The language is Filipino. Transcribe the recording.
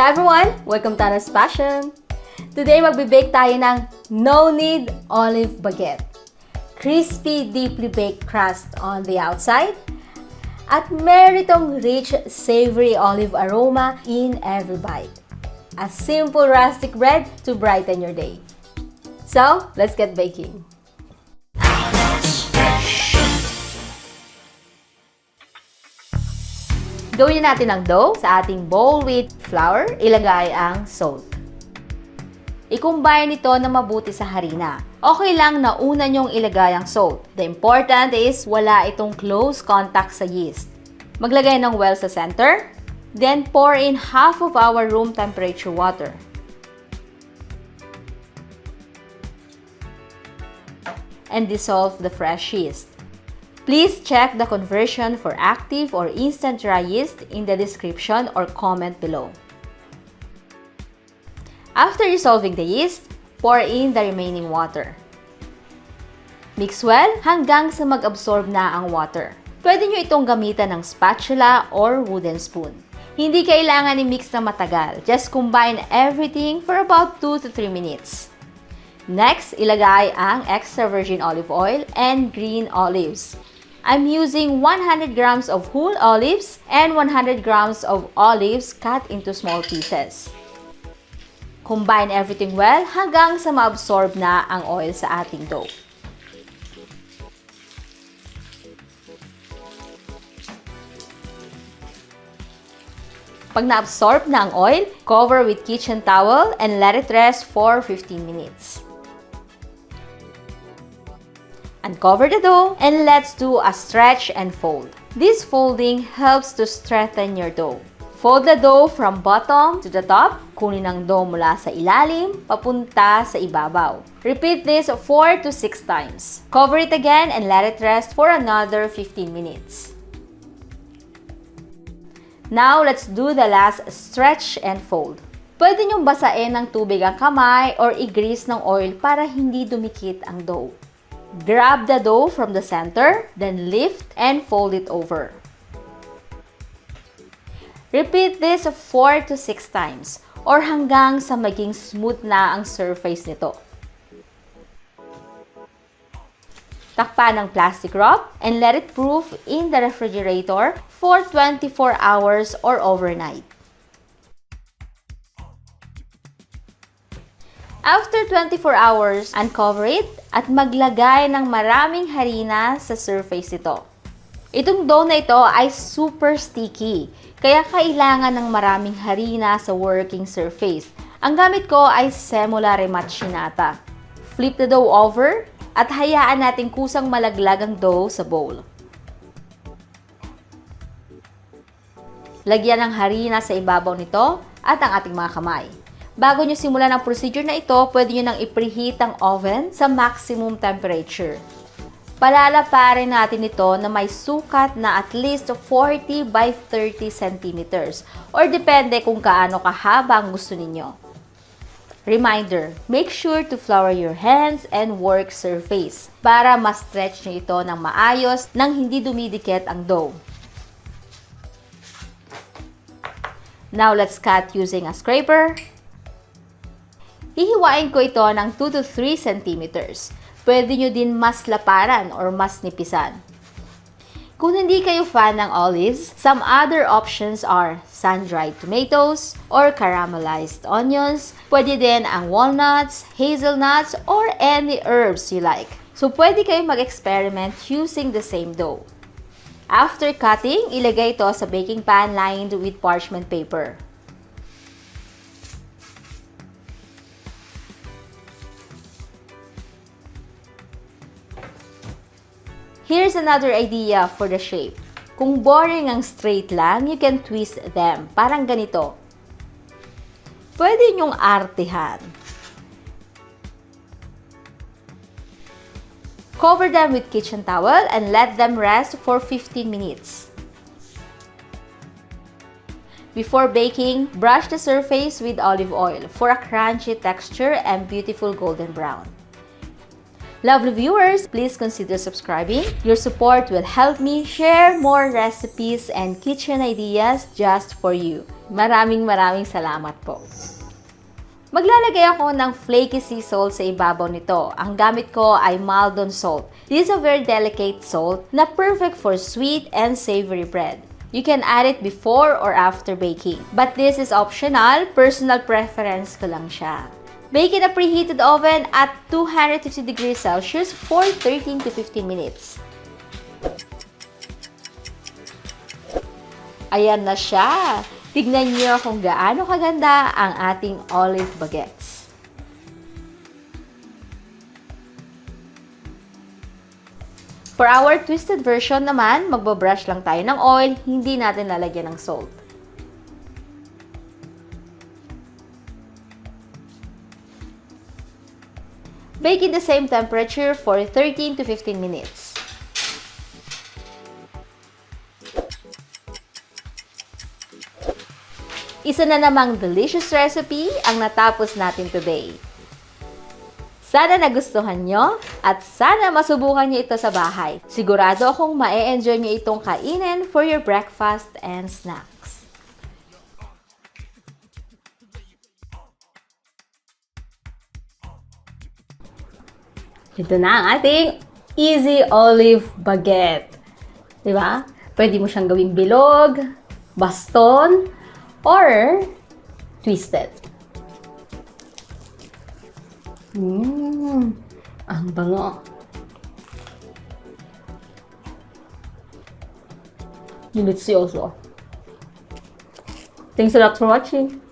Ciao everyone! Welcome to Anna's Passion! Today, magbe-bake tayo ng no-knead olive baguette. Crispy, deeply baked crust on the outside. At meron itong rich, savory olive aroma in every bite. A simple rustic bread to brighten your day. So, let's get baking. Gawin natin ang dough sa ating bowl with flour. Ilagay ang salt. I-combine ito na mabuti sa harina. Okay lang na una nyong ilagay ang salt. The important is wala itong close contact sa yeast. Maglagay ng well sa center. Then pour in half of our room temperature water. And dissolve the fresh yeast. Please check the conversion for active or instant dry yeast in the description or comment below. After dissolving the yeast, pour in the remaining water. Mix well hanggang sa mag-absorb na ang water. Pwede nyo itong gamitan ng spatula or wooden spoon. Hindi kailangan i-mix na matagal. Just combine everything for about 2 to 3 minutes. Next, ilagay ang extra virgin olive oil and green olives. I'm using 100 grams of whole olives and 100 grams of olives cut into small pieces. Combine everything well hanggang sa ma-absorb na ang oil sa ating dough. Pag na-absorb na ang oil, cover with kitchen towel and let it rest for 15 minutes. Uncover the dough and let's do a stretch and fold. This folding helps to strengthen your dough. Fold the dough from bottom to the top. Kunin ang dough mula sa ilalim papunta sa ibabaw. Repeat this 4 to 6 times. Cover it again and let it rest for another 15 minutes. Now, let's do the last stretch and fold. Pwede nyong basain ng tubig ang kamay or i-grease ng oil para hindi dumikit ang dough. Grab the dough from the center, then lift and fold it over. Repeat this 4 to 6 times or hanggang sa maging smooth na ang surface nito. Takpan ng plastic wrap and let it proof in the refrigerator for 24 hours or overnight. After 24 hours, uncover it at maglagay ng maraming harina sa surface nito. Itong dough na ito ay super sticky, kaya kailangan ng maraming harina sa working surface. Ang gamit ko ay semolare machinata. Flip the dough over at hayaan natin kusang malaglag ang dough sa bowl. Lagyan ng harina sa ibabaw nito at ang ating mga kamay. Bago nyo simulan ang procedure na ito, pwede nyo nang i-preheat ang oven sa maximum temperature. Palalaparin natin ito na may sukat na at least 40 by 30 centimeters or depende kung kaano kahaba ang gusto ninyo. Reminder, make sure to flour your hands and work surface para ma-stretch nyo ito ng maayos nang hindi dumidikit ang dough. Now, let's cut using a scraper. Hihiwain ko ito ng 2 to 3 centimeters. Pwede nyo din mas laparan or mas nipisan. Kung hindi kayo fan ng olives, some other options are sun-dried tomatoes or caramelized onions. Pwede din ang walnuts, hazelnuts, or any herbs you like. So, pwede kayo mag-experiment using the same dough. After cutting, ilagay ito sa baking pan lined with parchment paper. Here's another idea for the shape. Kung boring ang straight lang, you can twist them. Parang ganito. Pwede nyong artehan. Cover them with kitchen towel and let them rest for 15 minutes. Before baking, brush the surface with olive oil for a crunchy texture and beautiful golden brown. Lovely viewers, please consider subscribing. Your support will help me share more recipes and kitchen ideas just for you. Maraming salamat po. Maglalagay ako ng flaky sea salt sa ibabaw nito. Ang gamit ko ay Maldon salt. This is a very delicate salt na perfect for sweet and savory bread. You can add it before or after baking. But this is optional, personal preference ko lang siya. Bake in a preheated oven at 250 degrees Celsius for 13 to 15 minutes. Ayan na siya! Tignan niyo kung gaano kaganda ang ating olive baguettes. For our twisted version naman, magbabrush lang tayo ng oil, hindi natin lalagyan ng salt. Bake in the same temperature for 13 to 15 minutes. Isa na namang delicious recipe ang natapos natin today. Sana nagustuhan nyo at sana masubukan nyo ito sa bahay. Sigurado akong ma-enjoy nyo itong kainin for your breakfast and snacks. Ito na ang ating easy olive baguette. Diba? Pwede mo siyang gawing bilog, baston, or twisted. Ang bango. Delicioso. Thanks a lot for watching.